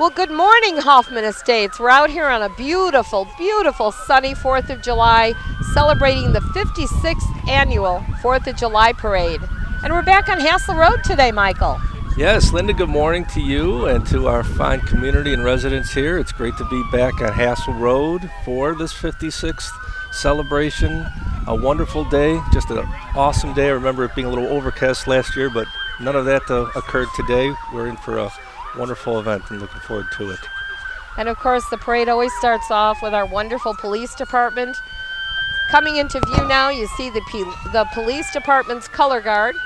Well, good morning, Hoffman Estates. We're out here on a beautiful, beautiful sunny 4th of July, celebrating the 56th annual 4th of July parade. And we're back on Hassel Road today, Michael. Yes, Linda, good morning to you and to our fine community and residents here. It's great to be back on Hassel Road for this 56th celebration. A wonderful day, just an awesome day. I remember it being a little overcast last year, but none of that occurred today. We're in for a wonderful event and looking forward to it. And of course, the parade always starts off with our wonderful police department. Coming into view now, you see the police department's color guard.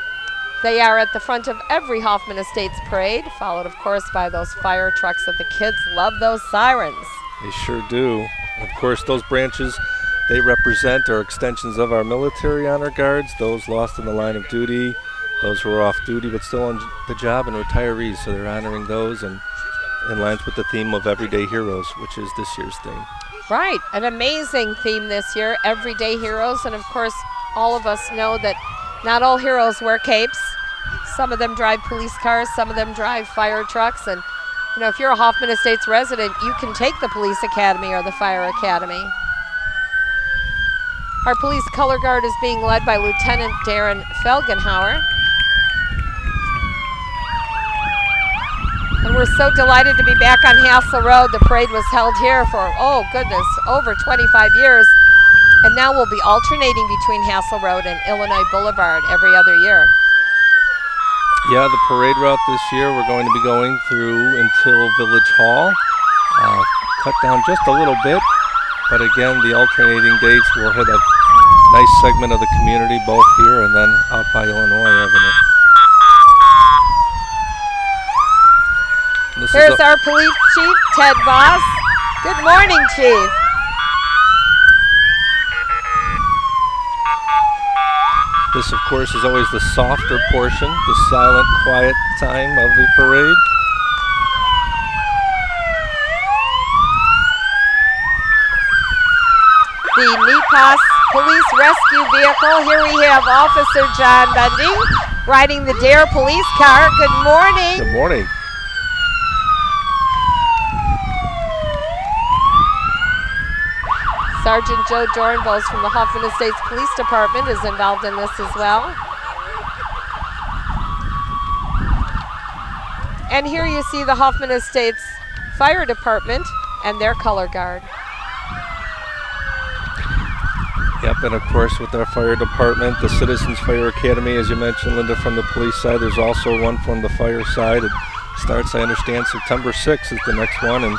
They are at the front of every Hoffman Estates parade, followed of course by those fire trucks that the kids love those sirens. They sure do. Of course, those branches, they represent our extensions of our military honor guards, those lost in the line of duty, those who are off duty but still on the job, and retirees. So they're honoring those and in lines with the theme of Everyday Heroes, which is this year's theme. Right, an amazing theme this year, Everyday Heroes. And of course, all of us know that not all heroes wear capes. Some of them drive police cars, some of them drive fire trucks. And you know, if you're a Hoffman Estates resident, you can take the police academy or the fire academy. Our police color guard is being led by Lieutenant Darren Felgenhauer. And we're so delighted to be back on Hassel Road. The parade was held here for, oh goodness, over 25 years. And now we'll be alternating between Hassel Road and Illinois Boulevard every other year. Yeah, the parade route this year, we're going to be going through until Village Hall. Cut down just a little bit, but again, the alternating dates will hit a nice segment of the community, both here and then out by Illinois Avenue. Here's our police chief, Ted Voss. Good morning, Chief. This, of course, is always the softer portion, the silent, quiet time of the parade. The NEPOS police rescue vehicle. Here we have Officer John Bundy riding the DARE police car. Good morning. Good morning. Sergeant Joe Dornbos from the Hoffman Estates Police Department is involved in this as well. And here you see the Hoffman Estates Fire Department and their color guard. Yep, and of course with our fire department, the Citizens Fire Academy, as you mentioned, Linda, from the police side. There's also one from the fire side. It starts, I understand, September 6th is the next one, and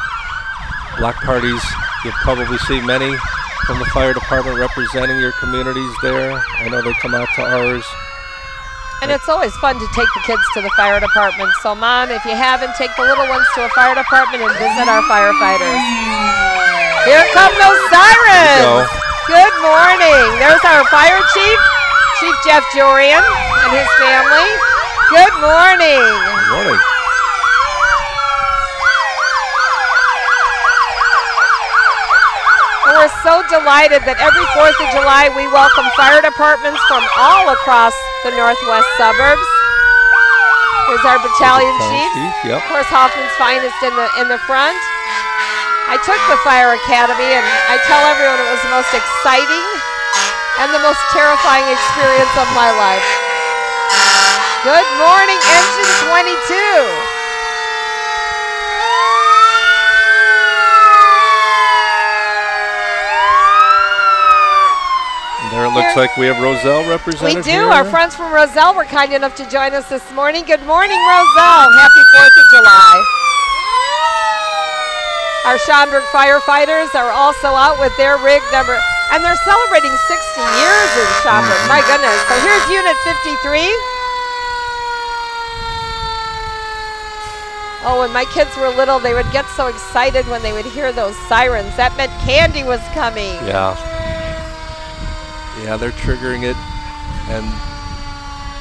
block parties, you'll probably see many from the fire department representing your communities there. I know they come out to ours. And it's always fun to take the kids to the fire department. So Mom, if you haven't, take the little ones to a fire department and visit our firefighters. Here come those sirens. Good morning. There's our fire chief, Chief Jeff Jorian and his family. Good morning. Good morning. We're so delighted that every 4th of July we welcome fire departments from all across the northwest suburbs. Here's our battalion chief. Yep. Of course, Hoffman's finest in the front. I took the fire academy, and I tell everyone it was the most exciting and the most terrifying experience of my life. Good morning, Engine 22. There it looks like we have Roselle represented. We do. Here. Our friends from Roselle were kind enough to join us this morning. Good morning, Roselle. Happy 4th of July. Our Schaumburg firefighters are also out with their rig number, and they're celebrating 60 years in Schaumburg. My goodness. So here's Unit 53. Oh, when my kids were little, they would get so excited when they would hear those sirens. That meant candy was coming. Yeah. Yeah, they're triggering it, and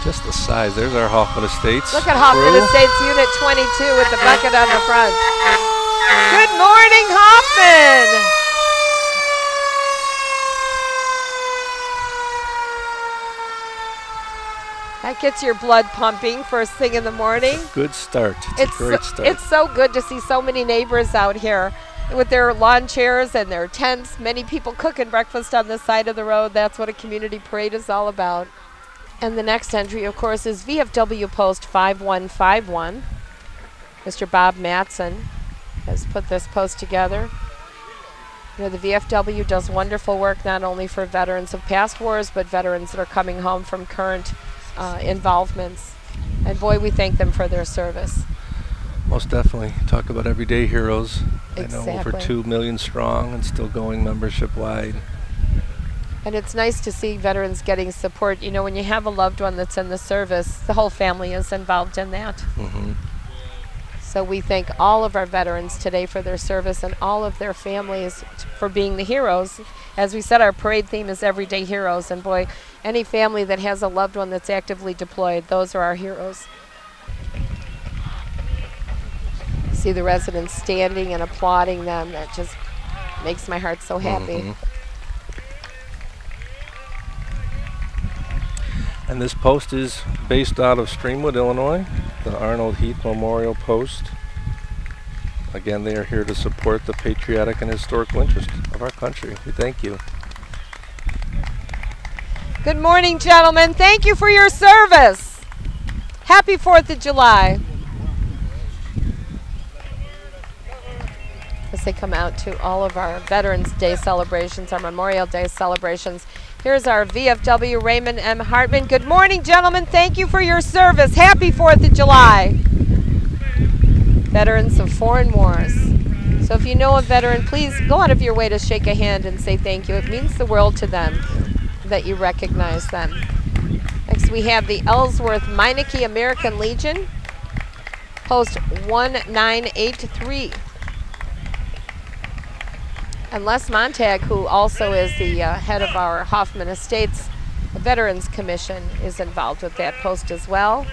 just the size. There's our Hoffman Estates. Look at Hoffman Estates Unit 22 with the bucket on the front. Good morning, Hoffman! That gets your blood pumping first thing in the morning. Good start. It's a great start. It's so good to see so many neighbors out here with their lawn chairs and their tents. Many people cooking breakfast on the side of the road. That's what a community parade is all about. And the next entry, of course, is VFW Post 5151. Mr. Bob Matson has put this post together. You know, the VFW does wonderful work not only for veterans of past wars, but veterans that are coming home from current involvements. And boy, we thank them for their service. Most definitely. Talk about everyday heroes. Exactly. I know over 2 million strong and still going membership wide. And it's nice to see veterans getting support. You know, when you have a loved one that's in the service, the whole family is involved in that. Mm-hmm. So we thank all of our veterans today for their service and all of their families for being the heroes. As we said, our parade theme is everyday heroes. And boy, any family that has a loved one that's actively deployed, those are our heroes. See the residents standing and applauding them. That just makes my heart so happy. Mm-hmm. And this post is based out of Streamwood, Illinois, the Arnold Heath Memorial Post. Again, they are here to support the patriotic and historical interest of our country. We thank you. Good morning, gentlemen. Thank you for your service. Happy 4th of July. As they come out to all of our Veterans Day celebrations, our Memorial Day celebrations. Here's our VFW Raymond M. Hartman. Good morning, gentlemen. Thank you for your service. Happy 4th of July. Veterans of foreign wars. So if you know a veteran, please go out of your way to shake a hand and say thank you. It means the world to them that you recognize them. Next we have the Ellsworth Meineke American Legion, post 1983. And Les Montag, who also is the head of our Hoffman Estates Veterans Commission, is involved with that post as well.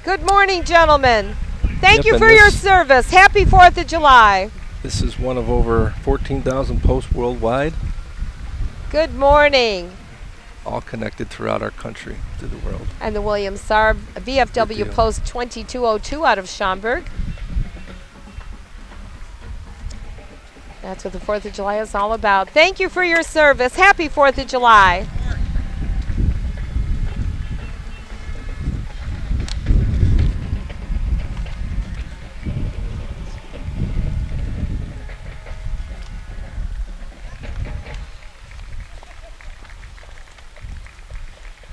Good morning, gentlemen. Thank you for your service. Happy 4th of July. This is one of over 14,000 posts worldwide. Good morning. All connected throughout our country, through the world. And the William Sarb VFW Post 2202 out of Schaumburg. That's what the 4th of July is all about. Thank you for your service. Happy 4th of July.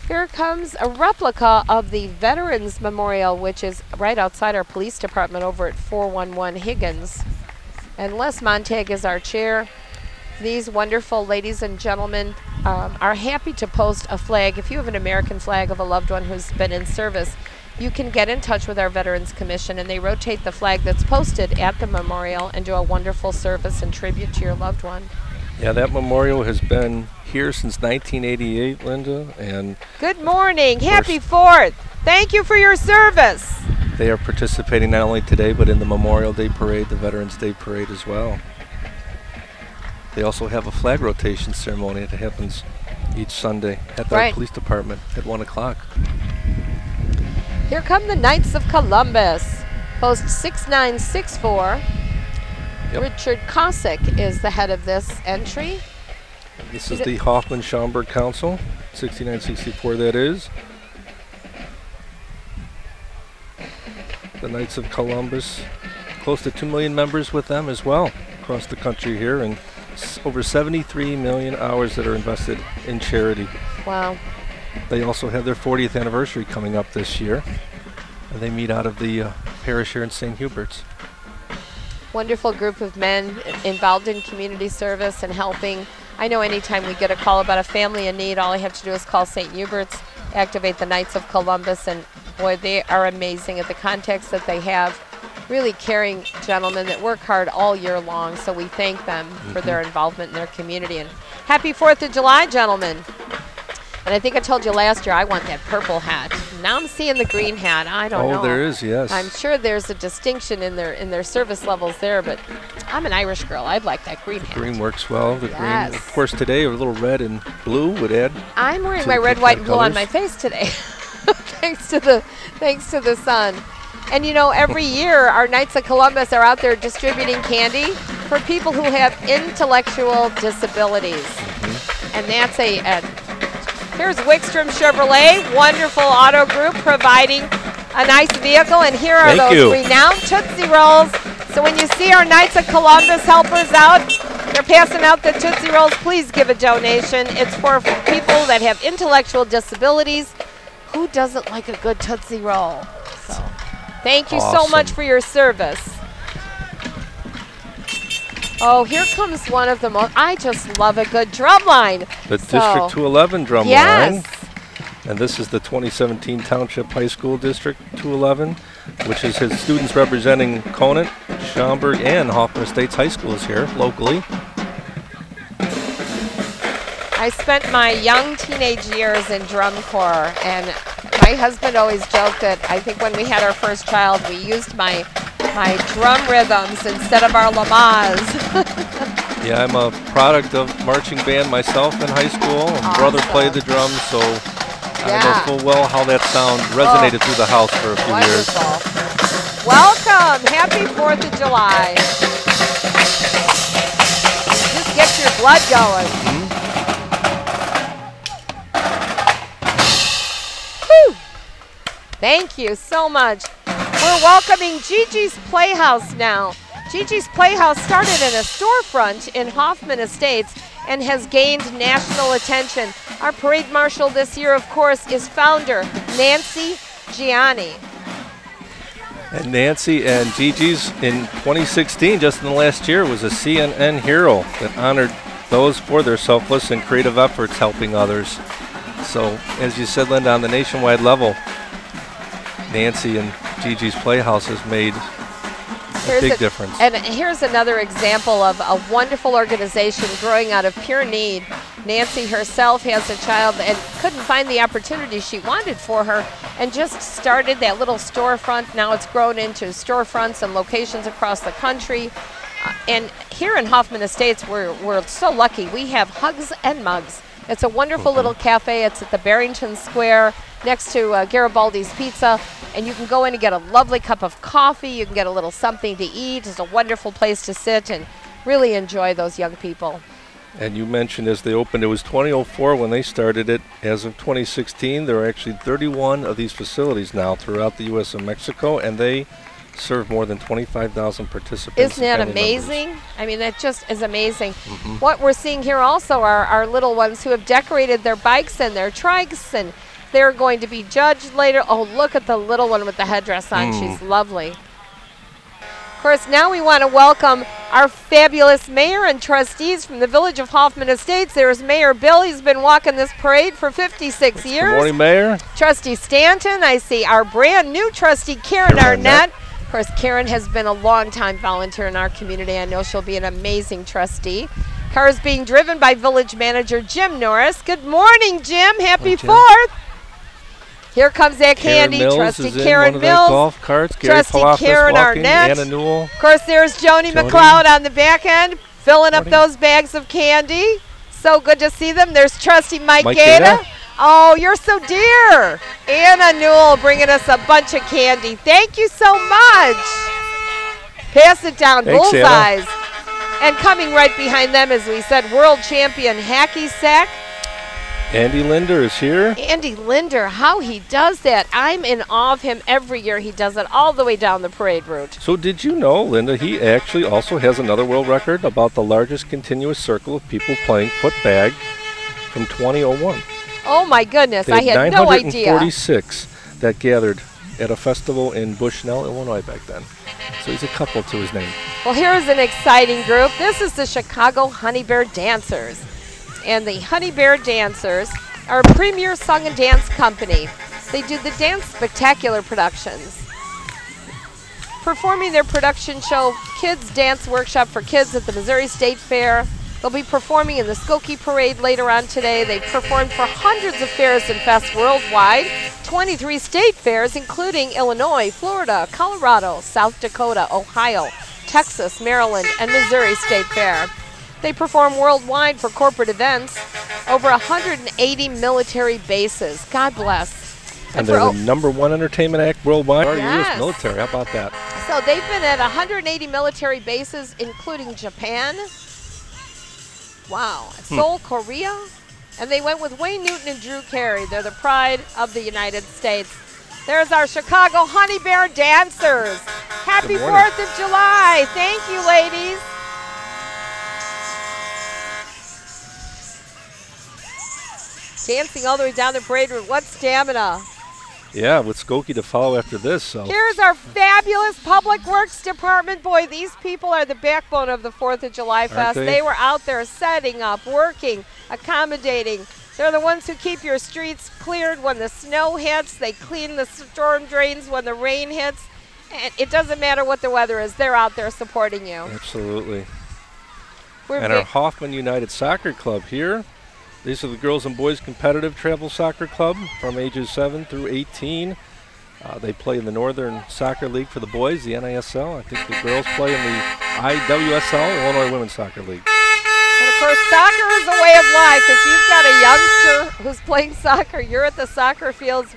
Here comes a replica of the Veterans Memorial, which is right outside our police department over at 411 Higgins. And Les Montag is our chair. These wonderful ladies and gentlemen are happy to post a flag. If you have an American flag of a loved one who's been in service, you can get in touch with our Veterans Commission, and they rotate the flag that's posted at the memorial and do a wonderful service and tribute to your loved one. Yeah, that memorial has been here since 1988, Linda. And good morning. Happy 4th. Thank you for your service. They are participating not only today, but in the Memorial Day Parade, the Veterans Day Parade as well. They also have a flag rotation ceremony that happens each Sunday at the police department at 1 o'clock. Here come the Knights of Columbus, post 6964. Yep. Richard Cossack is the head of this entry. This is the Hoffman Schaumburg Council, 6964 that is. The Knights of Columbus, close to 2 million members with them as well across the country here, and over 73 million hours that are invested in charity. Wow. They also have their 40th anniversary coming up this year, and they meet out of the parish here in St. Hubert's. Wonderful group of men involved in community service and helping. I know anytime we get a call about a family in need, all I have to do is call St. Hubert's, activate the Knights of Columbus, and boy, they are amazing at the contacts that they have. Really caring gentlemen that work hard all year long, so we thank them for their involvement in their community. And happy 4th of July, gentlemen. And I think I told you last year I want that purple hat. Now I'm seeing the green hat. I don't know. Oh, there is, yes. I'm sure there's a distinction in their service levels there, but I'm an Irish girl. I'd like that green hat. Green works well. The green, of course, today a little red and blue would add. I'm wearing my red, white, and blue on my face today. thanks to the sun. And you know, every year our Knights of Columbus are out there distributing candy for people who have intellectual disabilities. And that's here's Wickstrom Chevrolet, wonderful auto group providing a nice vehicle. And here are those renowned Tootsie Rolls. So when you see our Knights of Columbus helpers out, they're passing out the Tootsie Rolls. Please give a donation. It's for people that have intellectual disabilities. Who doesn't like a good Tootsie Roll? So thank you so much for your service. Oh, here comes one of the most, I just love a good drum line. The District 211 drum line. And this is the 2017 Township High School District 211, which is his students representing Conant, Schaumburg, and Hoffman Estates High Schools here locally. I spent my young teenage years in drum corps, and my husband always joked that I think when we had our first child, we used my drum rhythms instead of our lamas. Yeah, I'm a product of marching band myself in high school. My brother played the drums, so I know full well how that sound resonated through the house for a few years. Welcome. Happy 4th of July. Just get your blood going. Whew. Thank you so much. We're welcoming Gigi's Playhouse now. Gigi's Playhouse started in a storefront in Hoffman Estates and has gained national attention. Our parade marshal this year, of course, is founder Nancy Gianni. And Nancy and Gigi's in 2016, just in the last year, was a CNN hero that honored those for their selfless and creative efforts helping others. So, as you said, Linda, on the nationwide level, Nancy and Gigi's Playhouse has made a big difference. And here's another example of a wonderful organization growing out of pure need. Nancy herself has a child and couldn't find the opportunity she wanted for her and just started that little storefront. Now it's grown into storefronts and locations across the country. And here in Hoffman Estates, we're so lucky. We have Hugs and Mugs. It's a wonderful little cafe. It's at the Barrington Square next to Garibaldi's Pizza. And you can go in and get a lovely cup of coffee. You can get a little something to eat. It's a wonderful place to sit and really enjoy those young people. And you mentioned as they opened, it was 2004 when they started it. As of 2016, there are actually 31 of these facilities now throughout the U.S. and Mexico, and they serve more than 25,000 participants. Isn't that amazing? Members. I mean, that just is amazing. What we're seeing here also are our little ones who have decorated their bikes and their trikes, and they're going to be judged later. Oh, look at the little one with the headdress on. She's lovely. Of course, now we want to welcome our fabulous mayor and trustees from the village of Hoffman Estates. There's Mayor Bill. He's been walking this parade for 56 years. Good morning, Mayor. Trustee Stanton. I see our brand new trustee, Karen Arnett. Of course, Karen has been a long-time volunteer in our community. I know she'll be an amazing trustee. Car is being driven by village manager Jim Norris. Good morning, Jim. Happy 4th. Here comes that candy. Trustee Karen Mills, golf carts. Trustee Karen Arnett. Anna Newell. Of course, there's Joni McLeod on the back end, filling up those bags of candy. So good to see them. There's Trustee Mike Gaeta. Oh, you're so dear. Anna Newell bringing us a bunch of candy. Thank you so much. Pass it down. Thanks, bullseyes. And coming right behind them, as we said, world champion hacky sack. Andy Linder is here. Andy Linder, how he does that. I'm in awe of him every year. He does it all the way down the parade route. So did you know, Linda, he actually also has another world record about the largest continuous circle of people playing foot bag from 2001. Oh my goodness, I had no idea. 946 that gathered at a festival in Bushnell, Illinois back then. So he's a couple to his name. Well, here's an exciting group. This is the Chicago Honey Bear Dancers. And the Honey Bear Dancers are a premier song and dance company. They do the Dance Spectacular productions. Performing their production show, Kids Dance Workshop for Kids at the Missouri State Fair. They'll be performing in the Skokie Parade later on today. They've performed for hundreds of fairs and fests worldwide, 23 state fairs, including Illinois, Florida, Colorado, South Dakota, Ohio, Texas, Maryland, and Missouri State Fair. They perform worldwide for corporate events, over 180 military bases. God bless. And they're the '1 entertainment act worldwide. Yes. U.S. military, how about that? So they've been at 180 military bases, including Japan. Wow. Seoul, Korea. And they went with Wayne Newton and Drew Carey. They're the pride of the United States. There's our Chicago Honey Bear Dancers. Happy 4th of July. Thank you, ladies. Dancing all the way down the parade route. What stamina. Yeah, with Skokie to follow after this. So here's our fabulous Public Works Department. Boy, these people are the backbone of the 4th of July Fest. They were out there setting up, working, accommodating. They're the ones who keep your streets cleared when the snow hits. They clean the storm drains when the rain hits. And it doesn't matter what the weather is. They're out there supporting you. Absolutely. And our Hoffman United Soccer Club here. These are the girls and boys competitive travel soccer club from ages 7 through 18. They play in the Northern Soccer League for the boys, the NISL. I think the girls play in the IWSL, Illinois Women's Soccer League. And of course, soccer is a way of life. If you've got a youngster who's playing soccer, you're at the soccer fields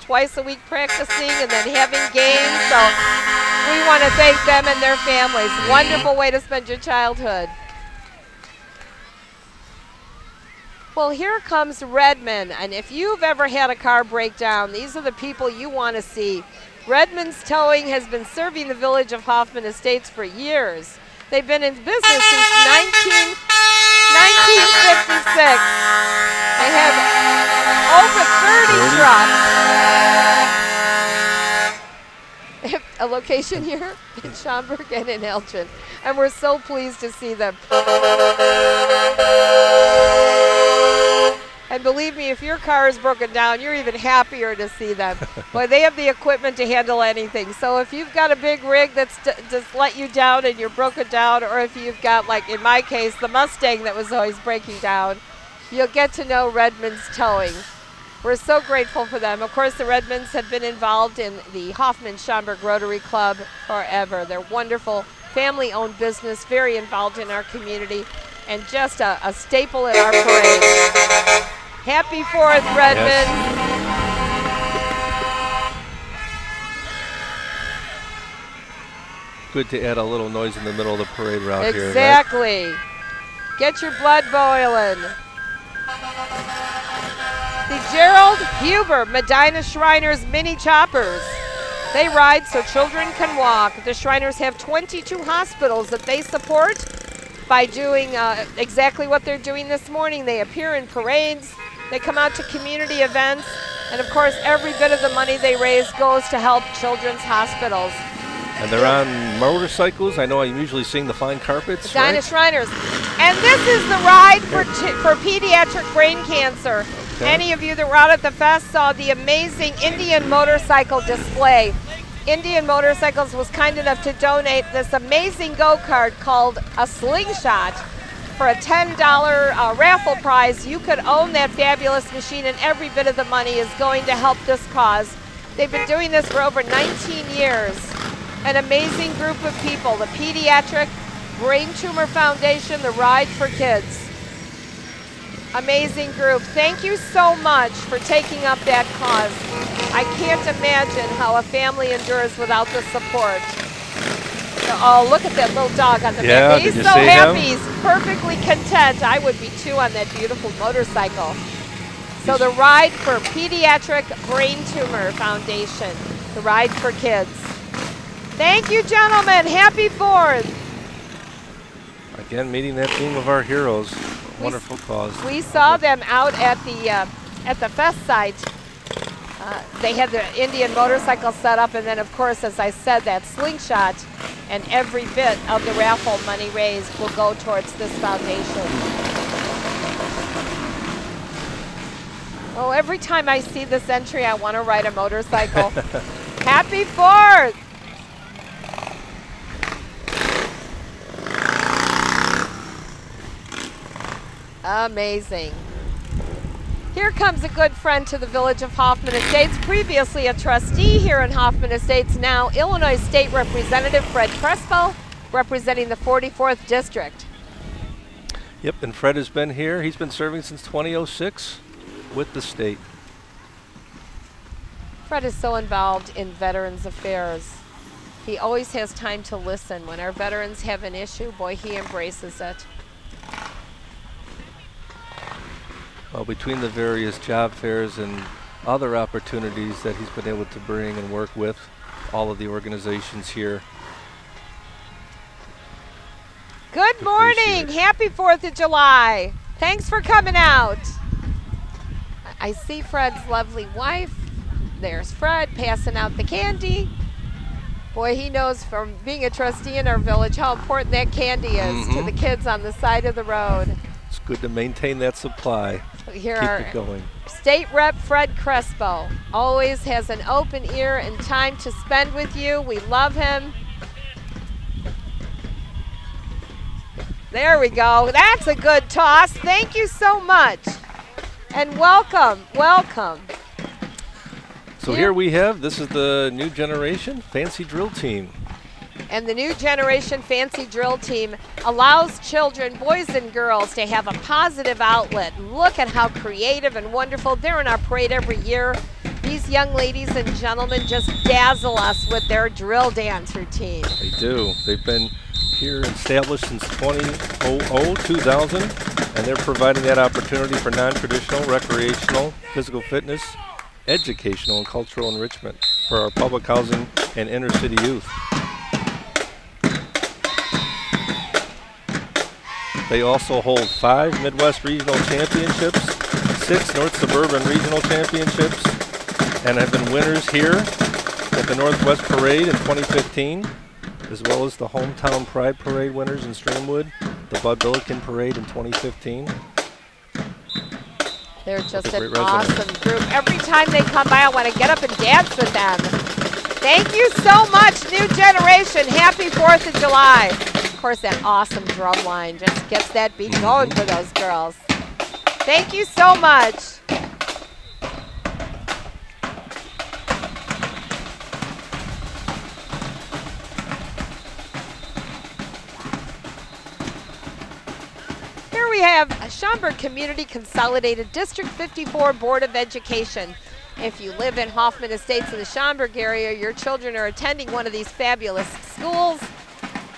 twice a week practicing and then having games. So we want to thank them and their families. Wonderful way to spend your childhood. Well, here comes Redmond, and if you've ever had a car breakdown, these are the people you want to see. Redmond's Towing has been serving the village of Hoffman Estates for years. They've been in business since 1956. They have over 30 trucks. They have a location here in Schaumburg and in Elgin, and we're so pleased to see them. And believe me, if your car is broken down, you're even happier to see them. Boy, they have the equipment to handle anything. So if you've got a big rig that's just let you down and you're broken down, or if you've got, like in my case, the Mustang that was always breaking down, you'll get to know Redmond's Towing. We're so grateful for them. Of course, the Redmonds have been involved in the Hoffman Schaumburg Rotary Club forever. They're wonderful, family-owned business, very involved in our community, and just a staple at our parade. Happy 4th, Redmond. Yes. Good to add a little noise in the middle of the parade route here. Exactly. Right? Get your blood boiling. The Gerald Huber Medina Shriners Mini Choppers. They ride so children can walk. The Shriners have 22 hospitals that they support by doing exactly what they're doing this morning. They appear in parades. They come out to community events, and of course every bit of the money they raise goes to help children's hospitals. And they're on motorcycles. I know I'm usually seeing the fine carpets. Medina Shriners. And this is the ride for pediatric brain cancer. Okay. Any of you that were out at the fest saw the amazing Indian motorcycle display. Indian Motorcycles was kind enough to donate this amazing go-kart called a Slingshot. For a $10 raffle prize, you could own that fabulous machine, and every bit of the money is going to help this cause. They've been doing this for over 19 years. An amazing group of people, the Pediatric Brain Tumor Foundation, the Ride for Kids. Amazing group. Thank you so much for taking up that cause. I can't imagine how a family endures without the support. Oh, look at that little dog on the back. He's so happy. He's perfectly content. I would be too on that beautiful motorcycle. So the Ride for Pediatric Brain Tumor Foundation, the Ride for Kids. Thank you, gentlemen. Happy 4th. Again, meeting that theme of our heroes. Wonderful cause. We saw them out at the fest site. They had the Indian motorcycle set up, and then, of course, as I said, that Slingshot, and every bit of the raffle money raised will go towards this foundation. Oh, every time I see this entry, I want to ride a motorcycle. Happy 4th! Amazing. Here comes a good friend to the village of Hoffman Estates, previously a trustee here in Hoffman Estates, now Illinois State Representative Fred Crespo, representing the 44th District. Yep, and Fred has been here. He's been serving since 2006 with the state. Fred is so involved in Veterans Affairs. He always has time to listen. When our veterans have an issue, boy, he embraces it. Well, between the various job fairs and other opportunities that he's been able to bring and work with all of the organizations here. Good morning. Happy 4th of July. Thanks for coming out. I see Fred's lovely wife. There's Fred passing out the candy. Boy, he knows from being a trustee in our village how important that candy is to the kids on the side of the road. It's good to maintain that supply. Here Keep it going. State Rep Fred Crespo always has an open ear and time to spend with you. We love him. There we go. That's a good toss. Thank you so much. And welcome, welcome. So here we have, this is the new generation fancy drill team. And the new generation fancy drill team allows children, boys and girls, to have a positive outlet. Look at how creative and wonderful. They're in our parade every year. These young ladies and gentlemen just dazzle us with their drill dance routine. They do. They've been here established since 2000, and they're providing that opportunity for non-traditional, recreational, physical fitness, educational, and cultural enrichment for our public housing and inner city youth. They also hold 5 Midwest Regional Championships, 6 North Suburban Regional Championships, and have been winners here at the Northwest Parade in 2015, as well as the Hometown Pride Parade winners in Streamwood, the Bud Billiken Parade in 2015. They're just an awesome group. Every time they come by, I want to get up and dance with them. Thank you so much, new generation. Happy 4th of July. Of course, that awesome drum line just gets that beat going for those girls. Thank you so much. Here we have a Schaumburg Community Consolidated District 54 Board of Education. If you live in Hoffman Estates in the Schaumburg area, your children are attending one of these fabulous schools.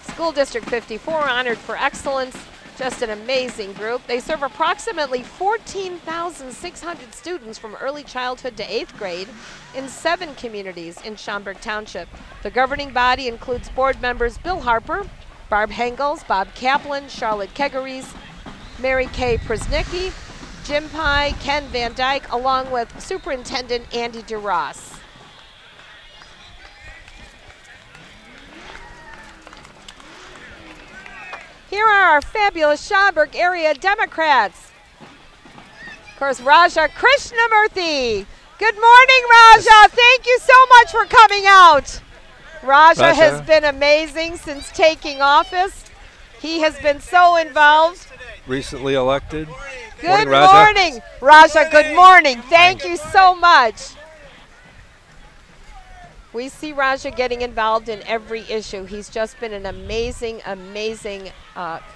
School District 54, honored for excellence, just an amazing group. They serve approximately 14,600 students from early childhood to 8th grade in 7 communities in Schaumburg Township. The governing body includes board members Bill Harper, Barb Hengels, Bob Kaplan, Charlotte Kegeries, Mary Kay Prznicki, Jim Pye, Ken Van Dyke, along with Superintendent Andy DeRoss. Here are our fabulous Schaumburg area Democrats. Of course, Raja Krishnamurti. Good morning, Raja. Thank you so much for coming out. Raja has been amazing since taking office. He has been so involved. Recently elected. Good morning, Raja. Good morning. Thank you so much. We see Raja getting involved in every issue. He's just been an amazing, amazing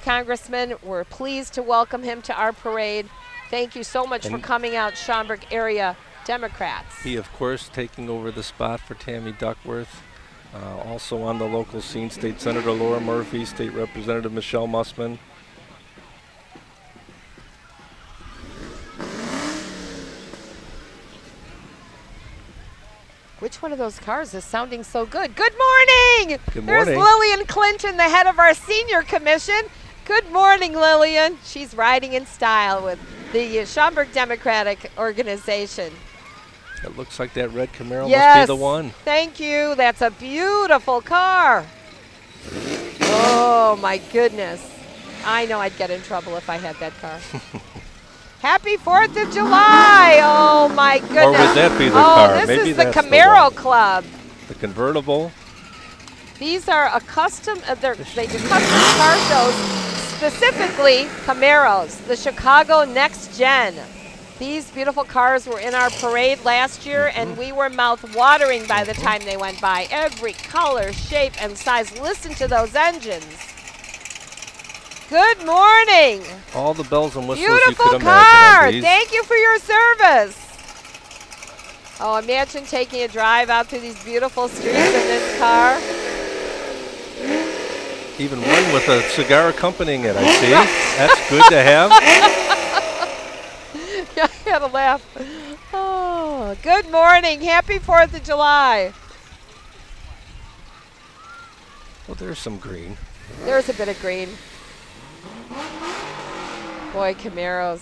congressman. We're pleased to welcome him to our parade. Thank you so much for coming out, Schaumburg area Democrats. He, of course, taking over the spot for Tammy Duckworth. Also on the local scene, State Senator Laura Murphy, State Representative Michelle Mussman. Which one of those cars is sounding so good? Good morning! Good morning. There's Lillian Clinton, the head of our senior commission. Good morning, Lillian. She's riding in style with the Schaumburg Democratic Organization. It looks like that red Camaro must be the one. Thank you. That's a beautiful car. Oh, my goodness. I know I'd get in trouble if I had that car. Happy 4th of July. Oh, my goodness. Or would that be the car? This Maybe is the that's Camaro Club. The convertible. These are a custom, they do custom car shows, specifically Camaros, the Chicago Next Gen. These beautiful cars were in our parade last year, and we were mouth-watering by the time they went by. Every color, shape, and size. Listen to those engines. Good morning. All the bells and whistles beautiful you could car. imagine. Thank you for your service. Oh, imagine taking a drive out through these beautiful streets in this car. Even one with a cigar accompanying it, I see. That's good to have. Yeah, I had to laugh. Oh, good morning. Happy 4th of July. Well, there's some green. There's a bit of green. Boy, Camaros.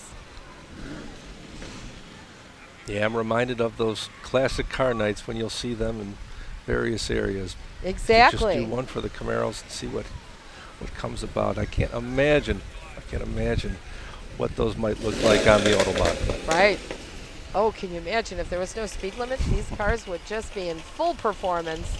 Yeah, I'm reminded of those classic car nights when you'll see them in various areas. Exactly. Just do one for the Camaros and see what comes about. I can't imagine what those might look like on the Autobahn. Right. Oh, can you imagine if there was no speed limit? These cars would just be in full performance.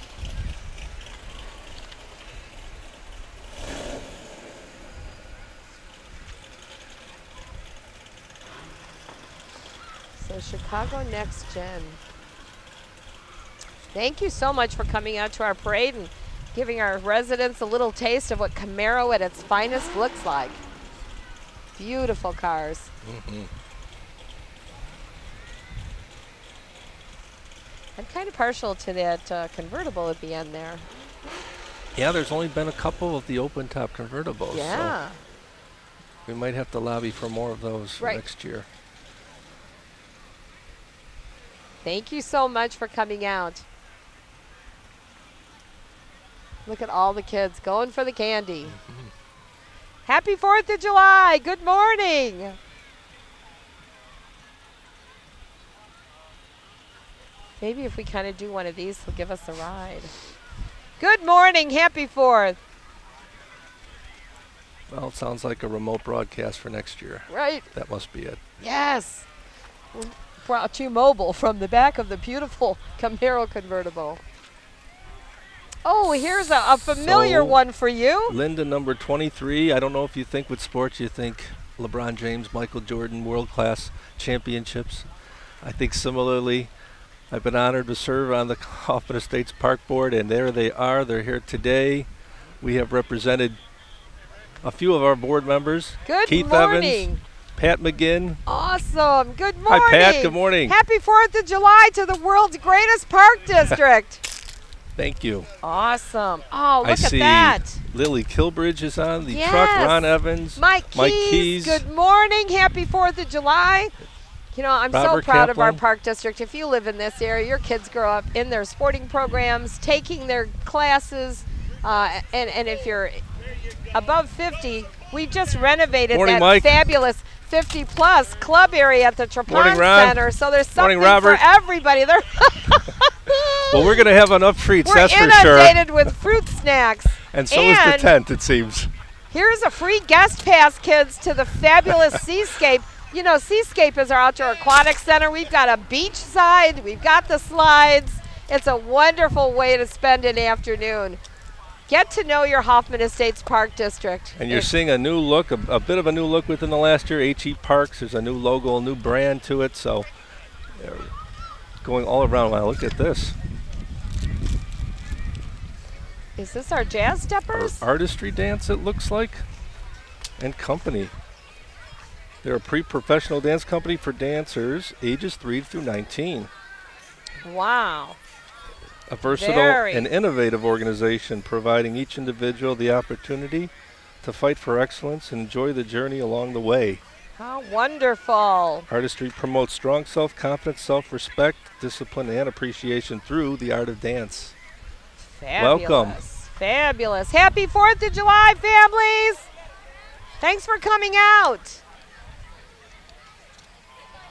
So Chicago Next Gen. Thank you so much for coming out to our parade and giving our residents a little taste of what Camaro at its finest looks like. Beautiful cars. Mm-hmm. I'm kind of partial to that convertible at the end there. Yeah, there's only been a couple of the open-top convertibles. Yeah. So we might have to lobby for more of those for next year. Thank you so much for coming out. Look at all the kids going for the candy. Mm-hmm. Happy 4th of July. Good morning. Maybe if we kind of do one of these, he'll give us a ride. Good morning. Happy 4th. Well, it sounds like a remote broadcast for next year. Right. That must be it. Yes. Brought you mobile from the back of the beautiful Camaro convertible. Oh, here's a familiar one for you. Linda, number 23. I don't know if you think with sports, you think LeBron James, Michael Jordan, world-class championships. I think similarly, I've been honored to serve on the Hoffman Estates Park Board, and there they are. They're here today. We have represented a few of our board members. Good Keith morning. Evans, Pat McGinn. Awesome. Good morning. Hi, Pat. Good morning. Happy 4th of July to the world's greatest park district. Thank you. Awesome. Oh, look I see at that. Lily Kilbridge is on the truck. Ron Evans. Mike Keys. Good morning. Happy 4th of July. You know, I'm so proud of our park district. If you live in this area, your kids grow up in their sporting programs, taking their classes, and if you're above 50, we just renovated fabulous 50-plus club area at the Trapon Center, so there's something for everybody. Well, we're going to have enough treats, that's for sure. We're inundated with fruit snacks. And so is the tent, it seems. Here's a free guest pass, kids, to the fabulous Seascape. You know, Seascape is our outdoor aquatic center. We've got a beach side. We've got the slides. It's a wonderful way to spend an afternoon. Get to know your Hoffman Estates Park District. And you're seeing a new look, a bit of a new look within the last year. HE Parks, there's a new logo, a new brand to it. So going all around. Wow, look at this. Is this our Jazz Steppers? Our artistry dance, it looks like, and company. They're a pre-professional dance company for dancers ages 3 through 19. Wow. A versatile and innovative organization providing each individual the opportunity to fight for excellence and enjoy the journey along the way. How wonderful. Artistry promotes strong self-confidence, self-respect, discipline, and appreciation through the art of dance. Fabulous. Welcome. Fabulous. Happy 4th of July, families. Thanks for coming out.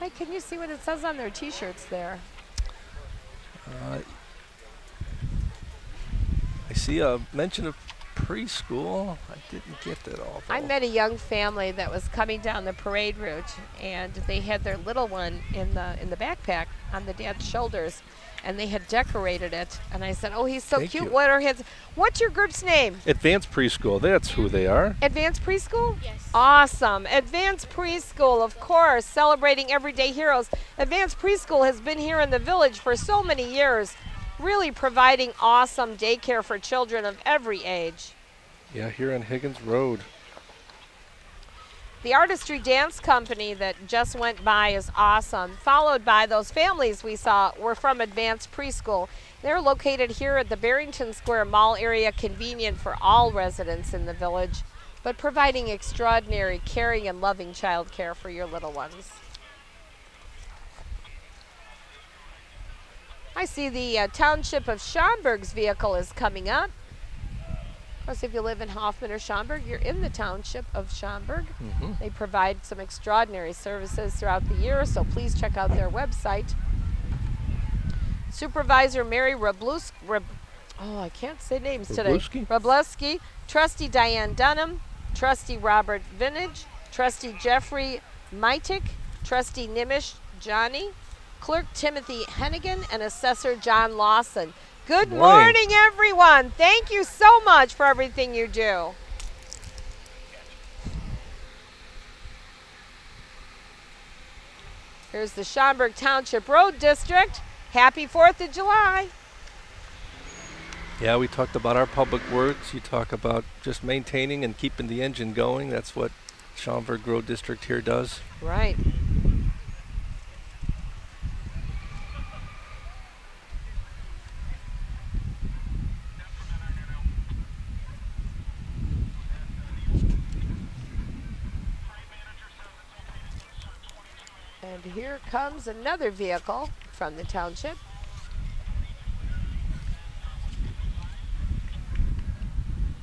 Hey, can you see what it says on their T-shirts there? I see a mention of preschool. I didn't get that all. I met a young family that was coming down the parade route, and they had their little one in the backpack on the dad's shoulders, and they had decorated it. And I said, "Oh, he's so cute. What are his? What's your group's name?" Advanced Preschool. That's who they are. Advanced Preschool? Yes. Awesome. Advanced Preschool, of course, celebrating everyday heroes. Advanced Preschool has been here in the village for so many years, really providing awesome daycare for children of every age. Yeah, here on Higgins Road. The Artistry Dance Company that just went by is awesome, followed by those families we saw were from Advanced Preschool. They're located here at the Barrington Square Mall area, convenient for all residents in the village, but providing extraordinary caring and loving child care for your little ones. I see the Township of Schaumburg's vehicle is coming up. Of course, if you live in Hoffman or Schaumburg, you're in the Township of Schaumburg. They provide some extraordinary services throughout the year, so please check out their website. Supervisor Mary I can't say names today. Robleski, Trustee Diane Dunham, Trustee Robert Vinage, Trustee Jeffrey Mitic, Trustee Nimish Johnny, Clerk Timothy Hennigan, and Assessor John Lawson. Good morning, everyone. Thank you so much for everything you do. Here's the Schaumburg Township Road District. Happy 4th of July. Yeah, we talked about our public works. You talk about just maintaining and keeping the engine going. That's what Schaumburg Road District here does. Right. And here comes another vehicle from the township.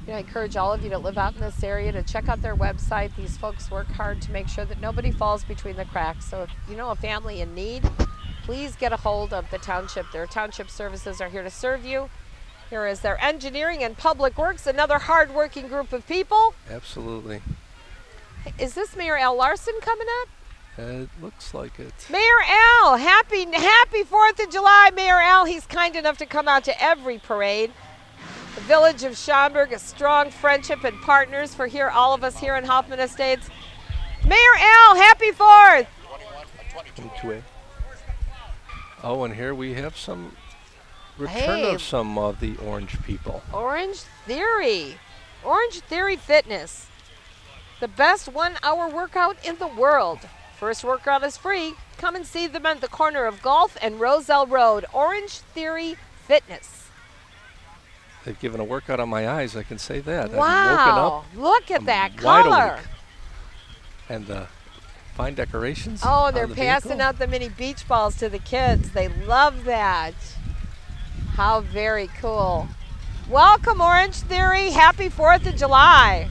I encourage all of you to live out in this area to check out their website. These folks work hard to make sure that nobody falls between the cracks. So if you know a family in need, please get a hold of the township. Their township services are here to serve you. Here is their engineering and public works, another hard-working group of people. Absolutely. Is this Mayor Al Larson coming up? It looks like it. Mayor Al, happy 4th of July, Mayor Al. He's kind enough to come out to every parade. The village of Schaumburg, a strong friendship and partners for here, all of us here in Hoffman Estates. Mayor Al, happy 4th. 22A. Oh, and here we have some return of some of the orange people. Orange Theory. Orange Theory Fitness. The best 1-hour workout in the world. First workout is free. Come and see them at the corner of Gulf and Roselle Road. Orange Theory Fitness. They've given a workout on my eyes, I can say that. Wow, look at that color. And the fine decorations. Oh, they're passing out the mini beach balls to the kids. They love that. How very cool. Welcome, Orange Theory. Happy 4th of July.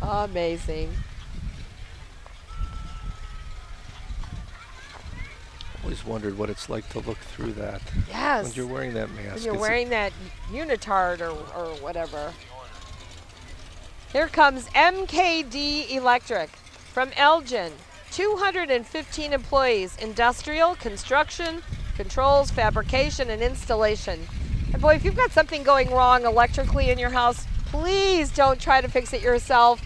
Amazing. Always wondered what it's like to look through that. Yes. When you're wearing that mask. When you're wearing that unitard or whatever. Here comes MKD Electric from Elgin. 215 employees, industrial, construction, controls, fabrication, and installation. And boy, if you've got something going wrong electrically in your house, please don't try to fix it yourself.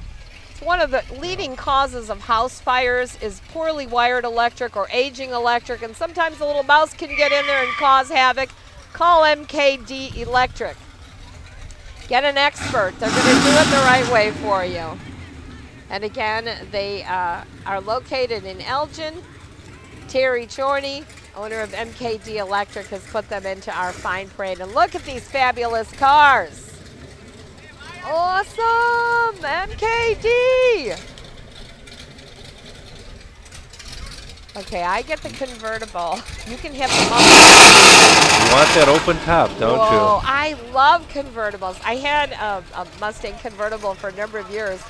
It's one of the leading causes of house fires is poorly wired electric or aging electric, and sometimes a little mouse can get in there and cause havoc. Call MKD Electric. Get an expert. They're going to do it the right way for you. And again, they are located in Elgin. Terry Chorney, owner of MKD Electric, has put them into our fine parade. And look at these fabulous cars. Awesome! MKD! Okay, I get the convertible. You can have the You want that open top, don't you? I love convertibles. I had a Mustang convertible for a number of years.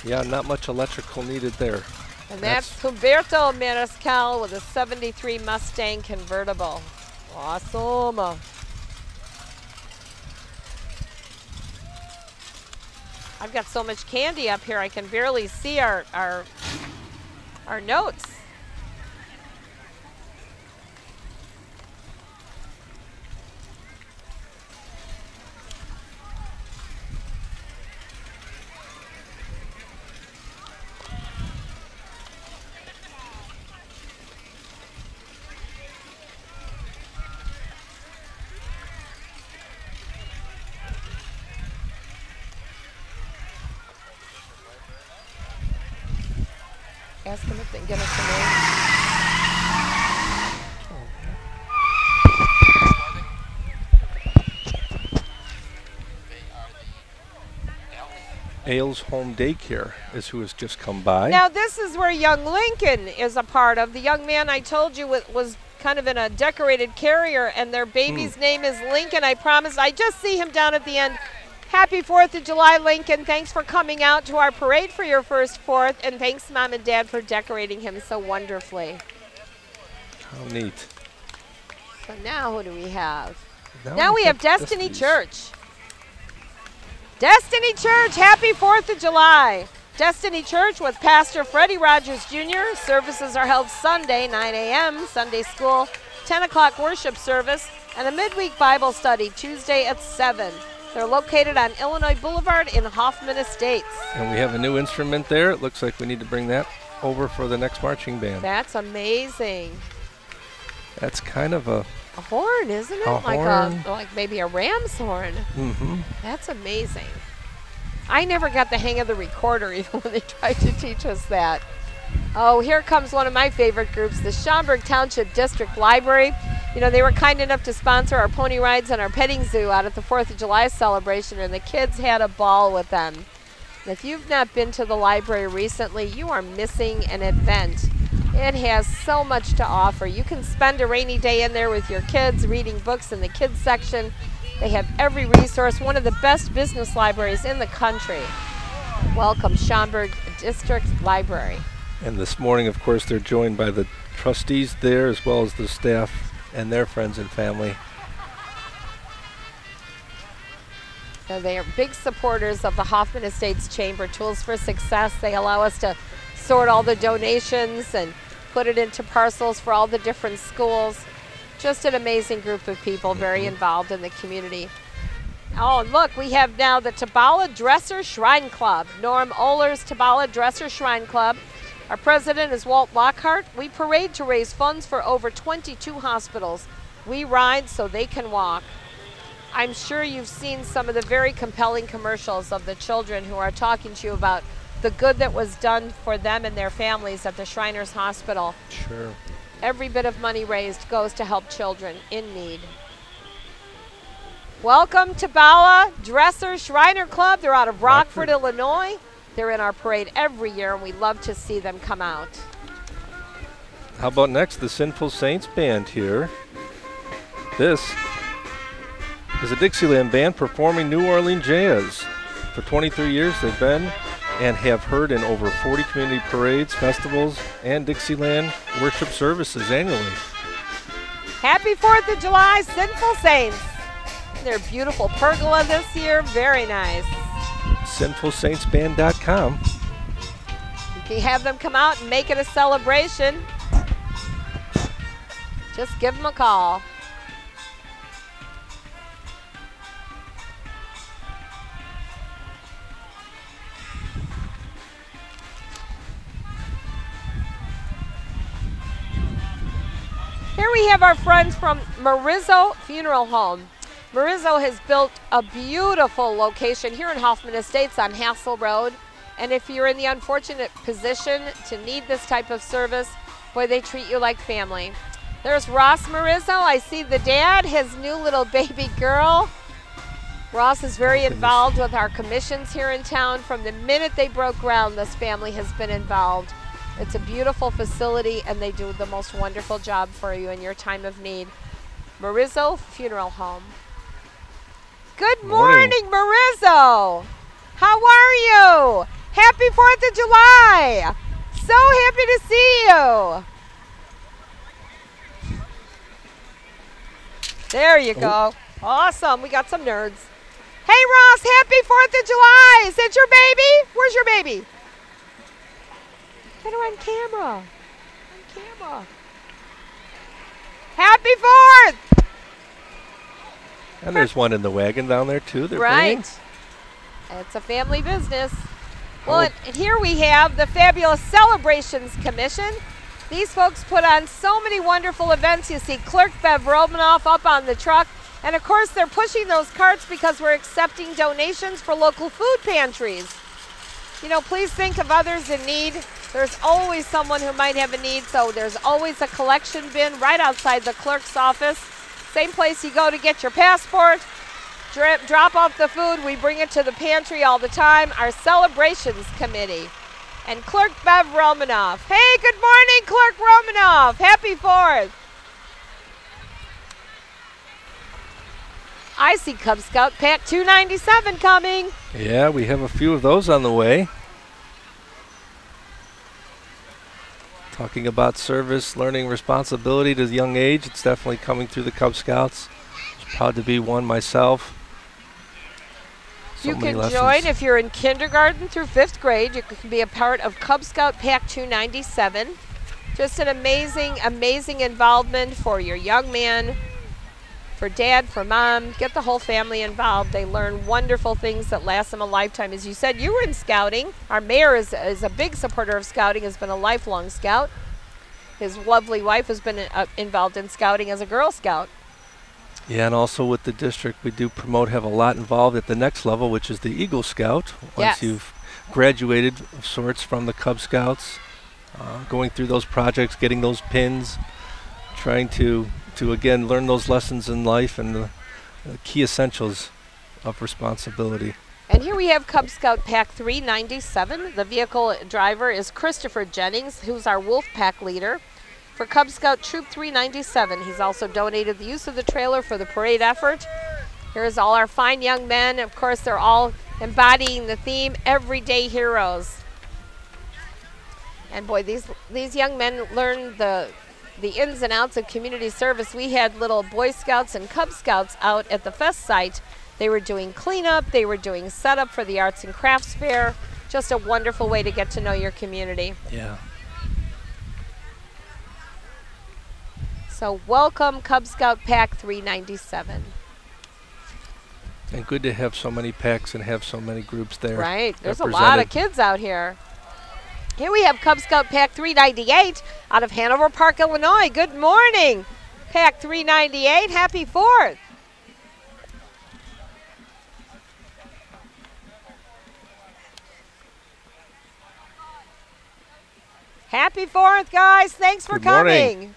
Yeah, not much electrical needed there. And that's Humberto Mariscal with a 73 Mustang convertible. Awesome. I've got so much candy up here I can barely see our notes. Ask them if they can get us a name. Ailes Home Daycare is who has just come by. Now this is where young Lincoln is a part of. The young man I told you was kind of in a decorated carrier, and their baby's name is Lincoln. I promise. I just see him down at the end. Happy 4th of July, Lincoln. Thanks for coming out to our parade for your first 4th, and thanks, Mom and Dad, for decorating him so wonderfully. How neat. So now who do we have? Now we have Destiny Church. Destiny Church, happy 4th of July. Destiny Church with Pastor Freddie Rogers Jr. Services are held Sunday, 9 a.m., Sunday school, 10 o'clock worship service, and a midweek Bible study Tuesday at 7. They're located on Illinois Boulevard in Hoffman Estates. And we have a new instrument there. It looks like we need to bring that over for the next marching band. That's amazing. That's kind of a horn, isn't it? Like maybe a ram's horn. That's amazing. I never got the hang of the recorder even when they tried to teach us that. Oh, here comes one of my favorite groups, the Schaumburg Township District Library. You know, they were kind enough to sponsor our pony rides and our petting zoo out at the 4th of July celebration, and the kids had a ball with them. And if you've not been to the library recently, you are missing an event. It has so much to offer. You can spend a rainy day in there with your kids reading books in the kids section. They have every resource, one of the best business libraries in the country. Welcome, Schaumburg District Library. And this morning, of course, they're joined by the trustees there as well as the staff and their friends and family. So they are big supporters of the Hoffman Estates Chamber Tools for Success. They allow us to sort all the donations and put it into parcels for all the different schools. Just an amazing group of people, very involved in the community. Oh, and look, we have now the Kabbalah Dresser Shrine Club, Norm Ohler's Kabbalah Dresser Shrine Club. Our president is Walt Lockhart. We parade to raise funds for over 22 hospitals. We ride so they can walk. I'm sure you've seen some of the very compelling commercials of the children who are talking to you about the good that was done for them and their families at the Shriners Hospital. Sure. Every bit of money raised goes to help children in need. Welcome to Kabbalah Dresser Shriner Club. They're out of Rockford, Illinois. They're in our parade every year, and we love to see them come out. How about next, the Sinful Saints Band here. This is a Dixieland Band performing New Orleans jazz. For 23 years they've been and have heard in over 40 community parades, festivals, and Dixieland worship services annually. Happy 4th of July, Sinful Saints. Their beautiful pergola this year, very nice. SinfulSaintsBand.com. You can have them come out and make it a celebration. Just give them a call. Here we have our friends from Marissa Funeral Home. Marissa has built a beautiful location here in Hoffman Estates on Hassel Road. And if you're in the unfortunate position to need this type of service, boy, they treat you like family. There's Ross Marissa. I see the dad, his new little baby girl. Ross is very involved with our commissions here in town. From the minute they broke ground, this family has been involved. It's a beautiful facility, and they do the most wonderful job for you in your time of need. Marissa Funeral Home. Good morning, Marissa. How are you? Happy 4th of July. So happy to see you. There you go. Awesome. We got some nerds. Hey, Ross, happy 4th of July. Is that your baby? Where's your baby? Get her on camera. On camera. Happy 4th. And there's one in the wagon down there, too. Right. It's a family business. Well, and here we have the Fabulous Celebrations Commission. These folks put on so many wonderful events. You see Clerk Bev Romanoff up on the truck. And, of course, they're pushing those carts because we're accepting donations for local food pantries. You know, please think of others in need. There's always someone who might have a need, so there's always a collection bin right outside the clerk's office. Same place you go to get your passport. Drop off the food. We bring it to the pantry all the time. Our celebrations committee. And Clerk Bev Romanoff. Hey, good morning, Clerk Romanoff. Happy 4th. I see Cub Scout Pack 297 coming. Yeah, we have a few of those on the way. Talking about service, learning responsibility to a young age. It's definitely coming through the Cub Scouts. I'm proud to be one myself. You can join if you're in kindergarten through 5th grade. You can be a part of Cub Scout Pack 297. Just an amazing, amazing involvement for your young man, for dad, for mom. Get the whole family involved. They learn wonderful things that last them a lifetime. As you said, you were in scouting. Our mayor is a big supporter of scouting, has been a lifelong scout. His lovely wife has been involved in scouting as a Girl Scout. Yeah, and also with the district, we do promote, have a lot involved at the next level, which is the Eagle Scout. Once you've graduated of sorts from the Cub Scouts, going through those projects, getting those pins, trying to again learn those lessons in life and the key essentials of responsibility. And here we have Cub Scout Pack 397. The vehicle driver is Christopher Jennings, who's our Wolf Pack leader. For Cub Scout Troop 397, he's also donated the use of the trailer for the parade effort. Here's all our fine young men. Of course, they're all embodying the theme, Everyday Heroes. And boy, these young men learn the ins and outs of community service. We had little Boy Scouts and Cub Scouts out at the fest site. They were doing cleanup, they were doing setup for the Arts and Crafts Fair. Just a wonderful way to get to know your community. Yeah. So welcome Cub Scout Pack 397. And good to have so many packs and have so many groups there. Right, there's a lot of kids out here. Here we have Cub Scout Pack 398 out of Hanover Park, Illinois. Good morning, Pack 398. Happy 4th. Happy 4th, guys. Thanks for coming.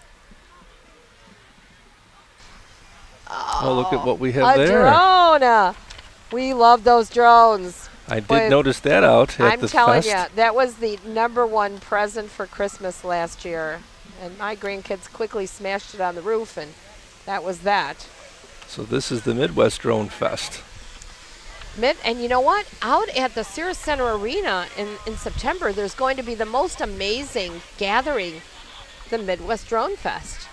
Oh, look at what we have there. A drone. We love those drones. I did notice that out at the fest. I'm telling you, that was the #1 present for Christmas last year. And my grandkids quickly smashed it on the roof, and that was that. So this is the Midwest Drone Fest. And you know what? Out at the Sears Center Arena in September, there's going to be the most amazing gathering, the Midwest Drone Fest.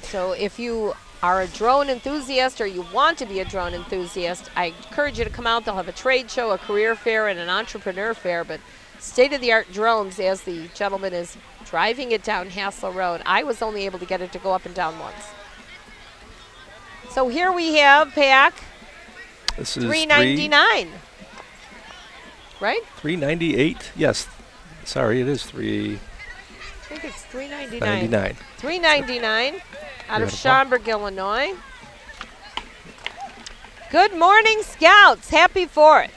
So if you are a drone enthusiast or you want to be a drone enthusiast, I encourage you to come out. They'll have a trade show, a career fair, and an entrepreneur fair. But state-of-the-art drones, as the gentleman is driving it down Hassel Road. I was only able to get it to go up and down once. So here we have Pack. This is $3.99. Right? $3.98. Yes. Sorry, it is $3. I think it's $3.99. $3.99 out of Schaumburg, Illinois. Good morning, Scouts. Happy 4th.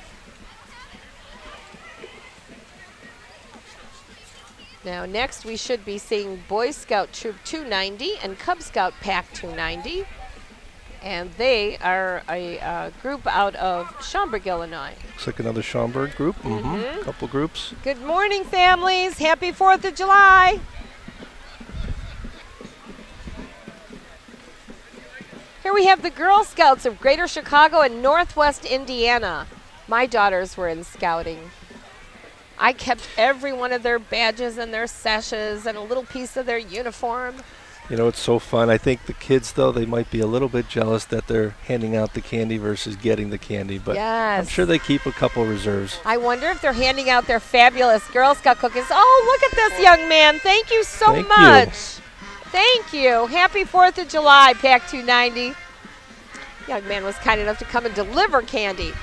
Now, next we should be seeing Boy Scout Troop 290 and Cub Scout Pack 290. And they are a group out of Schaumburg, Illinois. Looks like another Schaumburg group. Couple groups. Good morning, families. Happy 4th of July. Here we have the Girl Scouts of Greater Chicago and Northwest Indiana. My daughters were in scouting. I kept every one of their badges and their sashes and a little piece of their uniform. You know, it's so fun. I think the kids, though, they might be a little bit jealous that they're handing out the candy versus getting the candy. But I'm sure they keep a couple reserves. I wonder if they're handing out their fabulous Girl Scout cookies. Oh, look at this young man. Thank you so much. Thank you. Happy 4th of July, Pack 290. Young man was kind enough to come and deliver candy.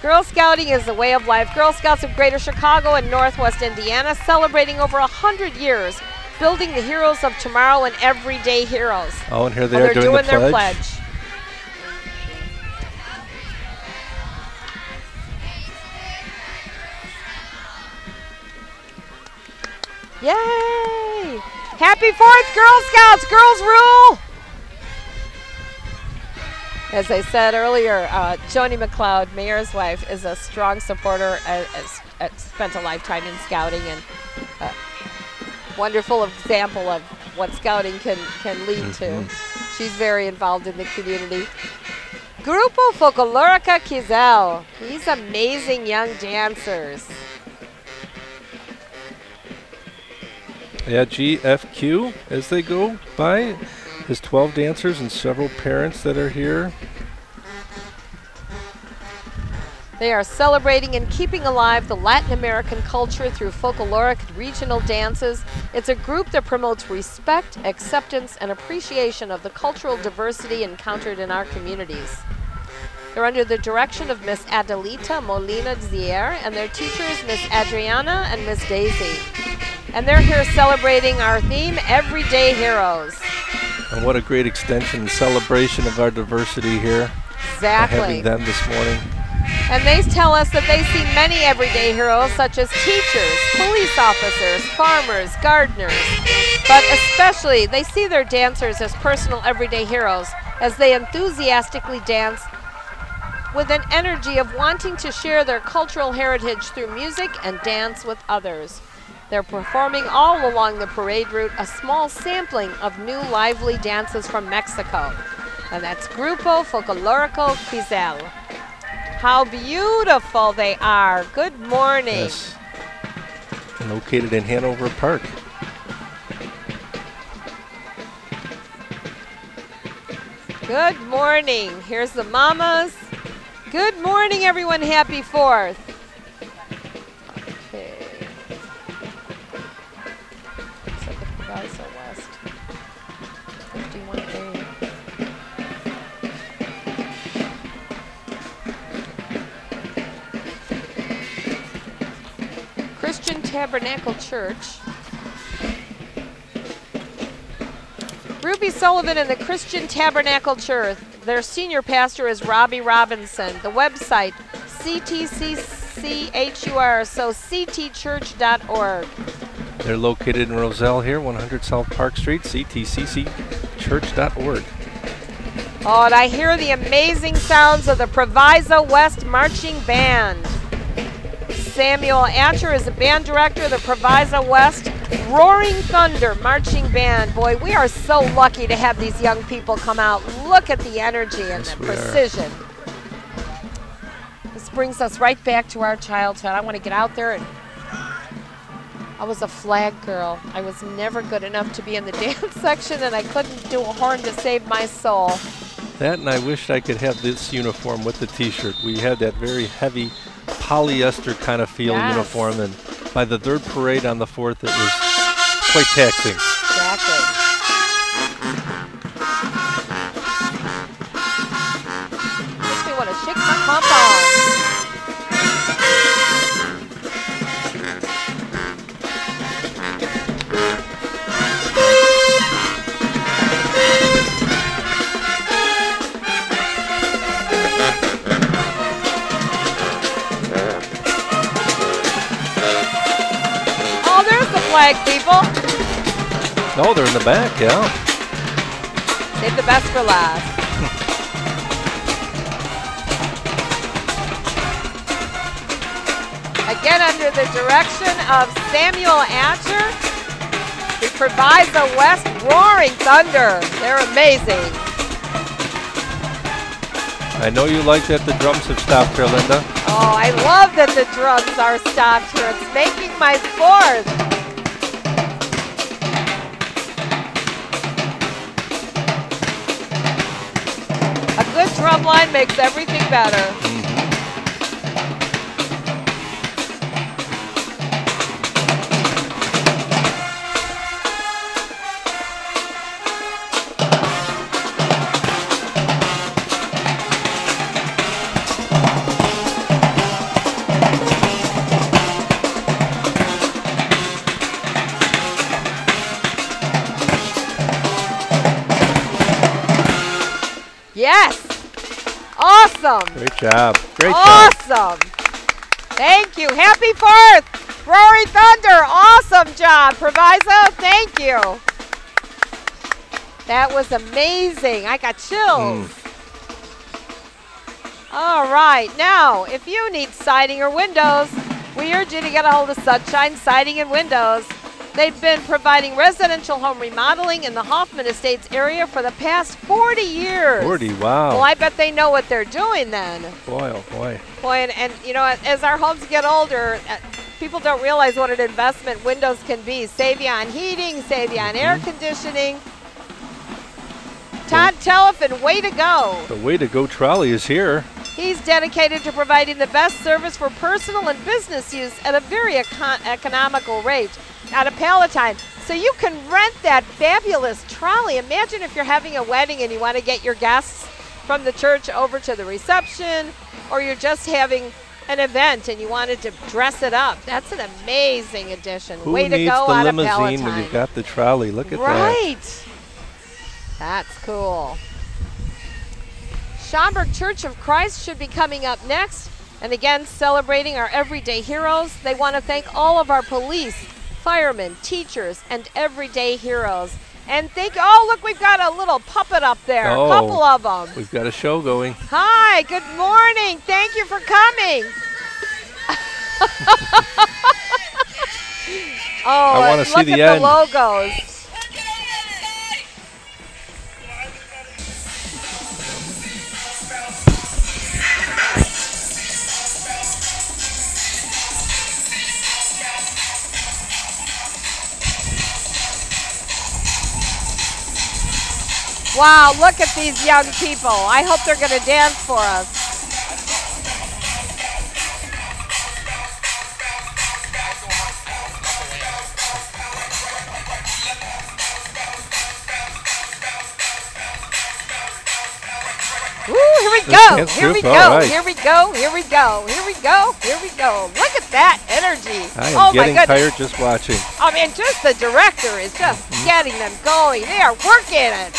Girl Scouting is a way of life. Girl Scouts of Greater Chicago and Northwest Indiana, celebrating over 100 years, building the heroes of tomorrow and everyday heroes. Oh, and here they are doing their pledge. Yay! Happy 4th, Girl Scouts! Girls rule! As I said earlier, Joni McLeod, Mayor's wife, is a strong supporter, spent a lifetime in scouting, and a wonderful example of what scouting can lead to. She's very involved in the community. Grupo Folklorica Kizel. These amazing young dancers. Yeah, GFQ, as they go by, has 12 dancers and several parents that are here. They are celebrating and keeping alive the Latin American culture through folkloric regional dances. It's a group that promotes respect, acceptance, and appreciation of the cultural diversity encountered in our communities. They're under the direction of Miss Adelita Molina Zier and their teachers, Miss Adriana and Miss Daisy. And they're here celebrating our theme, Everyday Heroes. And what a great extension and celebration of our diversity here. Exactly. Having them this morning. And they tell us that they see many everyday heroes, such as teachers, police officers, farmers, gardeners. But especially, they see their dancers as personal everyday heroes as they enthusiastically dance with an energy of wanting to share their cultural heritage through music and dance with others. They're performing all along the parade route a small sampling of new lively dances from Mexico. And that's Grupo Folklorico Quizel. How beautiful they are. Good morning. Yes. Located in Hanover Park. Good morning. Here's the mamas. Good morning, everyone. Happy 4th. Okay. Looks like the Proviso West. 51A. Christian Tabernacle Church. Ruby Sullivan and the Christian Tabernacle Church. Their senior pastor is Robbie Robinson. The website, CTCCHUR, so ctchurch.org. They're located in Roselle here, 100 South Park Street, ctccchurch.org. Oh, and I hear the amazing sounds of the Proviso West Marching Band. Samuel Atcher is the band director of the Proviso West Roaring Thunder Marching Band. Boy, we are so lucky to have these young people come out. Look at the energy and the precision. This brings us right back to our childhood. I want to get out there and I was a flag girl. I was never good enough to be in the dance section, and I couldn't do a horn to save my soul. That, and I wished I could have this uniform with the t-shirt. We had that very heavy polyester kind of feel uniform, and by the 3rd parade on the 4th, it was quite taxing. Exactly. Makes me want to shake my pom-pom. Flag people. Oh, they're in the back, yeah. Save the best for last. Again, under the direction of Samuel Atcher, the Proviso West Roaring Thunder. They're amazing. I know you like that the drums have stopped here, Linda. Oh, I love that the drums are stopped here. It's making my 4th. A good drum line makes everything better. Yes! Awesome! Great job. Great job. Awesome! Thank you. Happy 4th! Rory Thunder, awesome job. Proviso, thank you. That was amazing. I got chills. All right, now, if you need siding or windows, we urge you to get a hold of Sunshine Siding and Windows. They've been providing residential home remodeling in the Hoffman Estates area for the past 40 years. 40, wow. Well, I bet they know what they're doing then. Boy, oh boy. Boy, and you know, as our homes get older, people don't realize what an investment windows can be. Save you on heating, save you on air conditioning. Todd Telefin, way to go. The Way to Go trolley is here. He's dedicated to providing the best service for personal and business use at a very economical rate out of Palatine. So you can rent that fabulous trolley. Imagine if you're having a wedding and you want to get your guests from the church over to the reception, or you're just having an event and you wanted to dress it up. That's an amazing addition. Who Way to needs go the out of limousine Palatine. when you've got the trolley? Look at that. Right. That's cool. Schaumburg Church of Christ should be coming up next. And again, celebrating our everyday heroes. They want to thank all of our police, firemen, teachers, and everyday heroes. And thank, oh, look, we've got a little puppet up there. Oh, a couple of them. We've got a show going. Hi, good morning. Thank you for coming. Oh, I want to see look the at end. The logos. Wow, look at these young people. I hope they're going to dance for us. Ooh, here we go. Here we go. Right. Here we go. Here we go. Here we go. Here we go. Look at that energy. I am getting tired just watching. I mean, just the director is just getting them going. They are working it.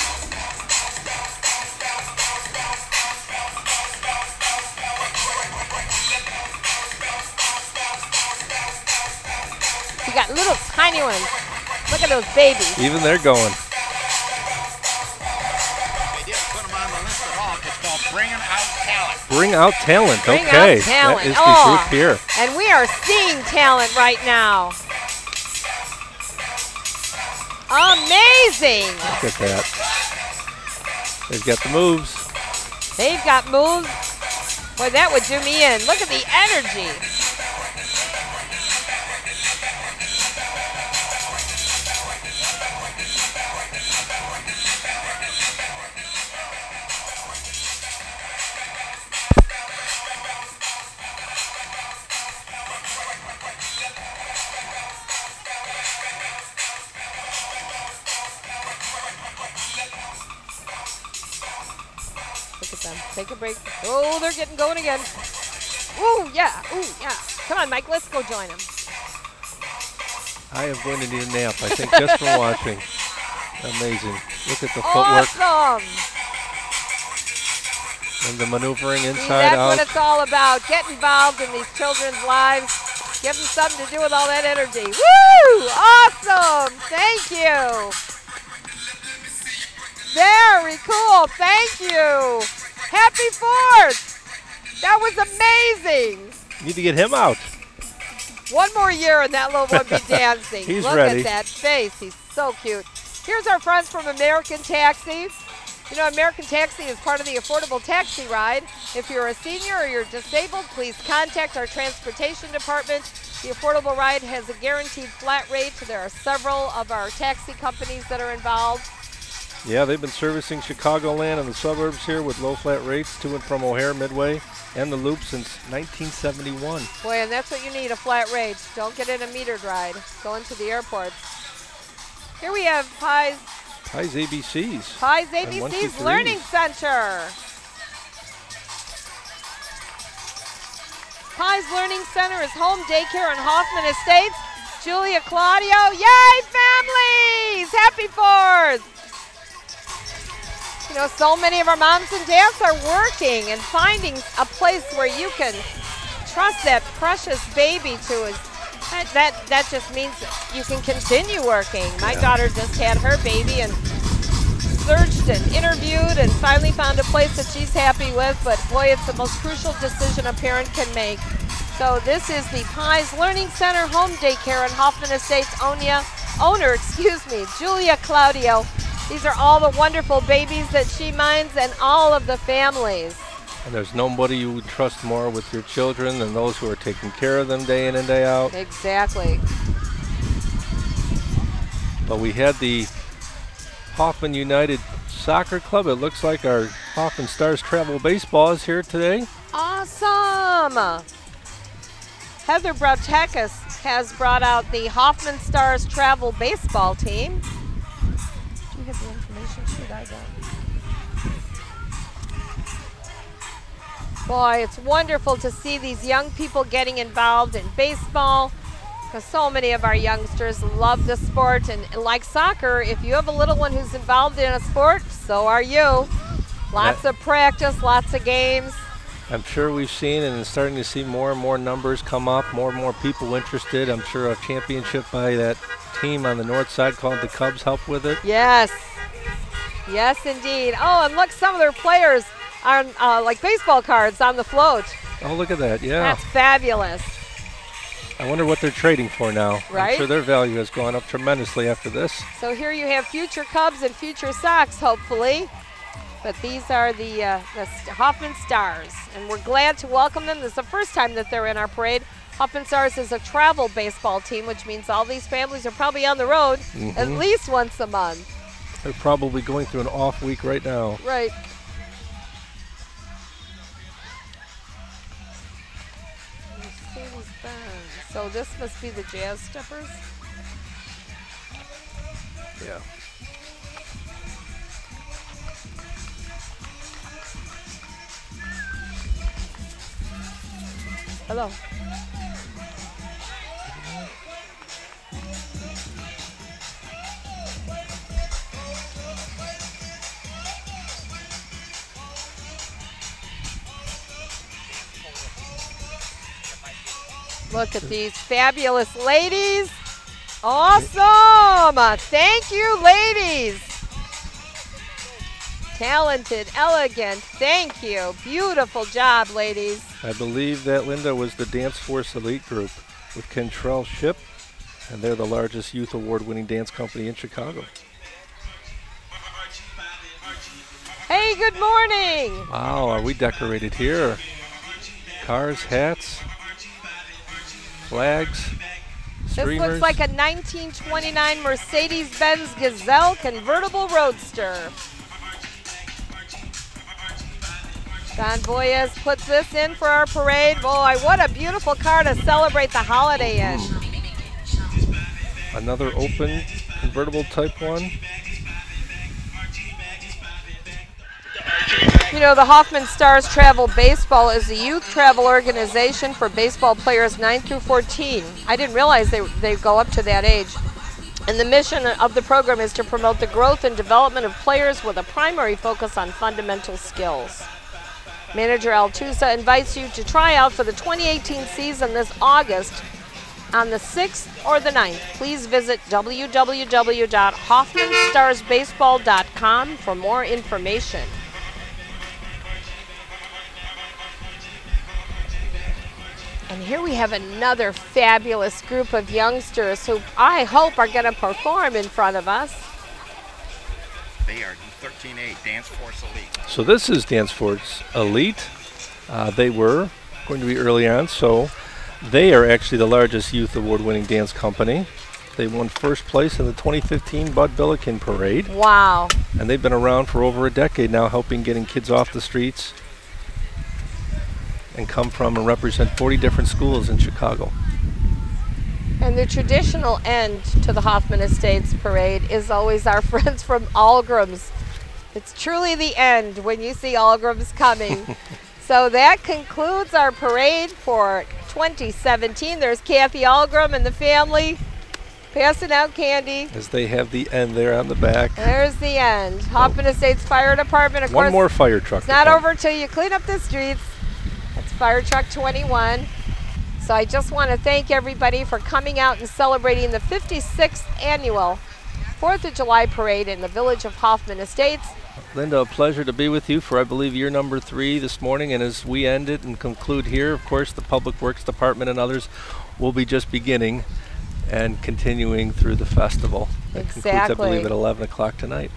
You got little tiny ones. Look at those babies. Even they're going. They didn't put them on the list at all. It's called Bringing Out Talent. Bring out talent. Bring okay. out talent. That is the group here. And we are seeing talent right now. Amazing. Look at that. They've got the moves. They've got moves. Boy, that would do me in. Look at the energy. Look at them. Take a break. Oh, they're getting going again. Ooh, yeah. Ooh, yeah. Come on, Mike. Let's go join them. I am going to need a nap, I think, just from watching. Amazing. Look at the footwork Awesome. and the maneuvering See, inside that's out. what it's all about. Get involved in these children's lives. Give them something to do with all that energy. Woo! Awesome. Thank you. Very cool. Thank you. Happy 4th. That was amazing. Need to get him out. One more year and that little one be dancing. He's Look ready. at that face. He's so cute. Here's our friends from American Taxi. You know, American Taxi is part of the Affordable Taxi Ride. If you're a senior or you're disabled, please contact our transportation department. The Affordable Ride has a guaranteed flat rate. There are several of our taxi companies that are involved. Yeah, they've been servicing Chicagoland and the suburbs here with low flat rates to and from O'Hare, Midway, and the Loop since 1971. Boy, and that's what you need, a flat rate. Don't get in a metered ride. Go into the airports. Here we have Pies ABCs. Pies And ABC's 123s. Learning Center. Pies Learning Center is home daycare in Hoffman Estates. Julia Claudio, yay families! Happy 4th! You know, so many of our moms and dads are working and finding a place where you can trust that precious baby to That just means you can continue working. My daughter just had her baby and searched and interviewed and finally found a place that she's happy with, but boy, it's the most crucial decision a parent can make. So this is the Pies Learning Center Home Daycare in Hoffman Estates owner, Julia Claudio. These are all the wonderful babies that she minds and all of the families. And there's nobody you would trust more with your children than those who are taking care of them day in and day out. Exactly. But we had the Hoffman United Soccer Club. It looks like our Hoffman Stars Travel Baseball is here today. Awesome! Heather Brautekis has brought out the Hoffman Stars Travel Baseball team. Do you have the information sheet? I don't. Boy, it's wonderful to see these young people getting involved in baseball, because so many of our youngsters love the sport, and like soccer, if you have a little one who's involved in a sport, so are you. Lots of practice, lots of games. I'm sure we've seen and starting to see more and more numbers come up, more and more people interested. I'm sure a championship by that team on the north side called the Cubs helped with it. Yes. Yes, indeed. Oh, and look, some of their players are like baseball cards on the float. Oh, look at that, yeah. That's fabulous. I wonder what they're trading for now. Right? I'm sure their value has gone up tremendously after this. So here you have future Cubs and future Sox, hopefully. But these are the Hoffman Stars, and we're glad to welcome them. This is the first time that they're in our parade. Hoffman Stars is a travel baseball team, which means all these families are probably on the road at least once a month. They're probably going through an off week right now. Right. So this must be the Jazz Steppers? Yeah. Hello. Look at these fabulous ladies. Awesome. Thank you, ladies. Talented, elegant. Thank you. Beautiful job, ladies. I believe that, Linda, was the Dance Force Elite Group with Cantrell Ship, and they're the largest youth award-winning dance company in Chicago. Hey, good morning. Wow, are we decorated here? Cars, hats, flags, streamers. This looks like a 1929 Mercedes-Benz Gazelle convertible roadster. Don Boyes puts this in for our parade. Boy, what a beautiful car to celebrate the holiday in. Another open convertible type one. You know, the Hoffman Stars Travel Baseball is a youth travel organization for baseball players 9 through 14. I didn't realize they go up to that age. And the mission of the program is to promote the growth and development of players with a primary focus on fundamental skills. Manager Altusa invites you to try out for the 2018 season this August on the 6th or the 9th. Please visit www.hoffmanstarsbaseball.com for more information. And here we have another fabulous group of youngsters who I hope are going to perform in front of us. They are 13A, Dance Force Elite. So this is Dance Force Elite. They were going to be early on, so they are actually the largest youth award-winning dance company. They won first place in the 2015 Bud Billiken Parade. Wow. And they've been around for over a decade now, helping getting kids off the streets and come from and represent 40 different schools in Chicago. And the traditional end to the Hoffman Estates Parade is always our friends from Algrim's. It's truly the end when you see Algrim's coming. So that concludes our parade for 2017. There's Cathy Algrim and the family passing out candy. As they have the end there on the back. There's the end. Hoffman Estates Fire Department, of course. One more fire truck. It's not over till you clean up the streets. That's Fire Truck 21. So I just want to thank everybody for coming out and celebrating the 56th annual 4th of July parade in the village of Hoffman Estates. Linda, a pleasure to be with you for, I believe, year number 3 this morning. And as we end it and conclude here, of course, the Public Works Department and others will be just beginning and continuing through the festival. That concludes, I believe, at 11 o'clock tonight.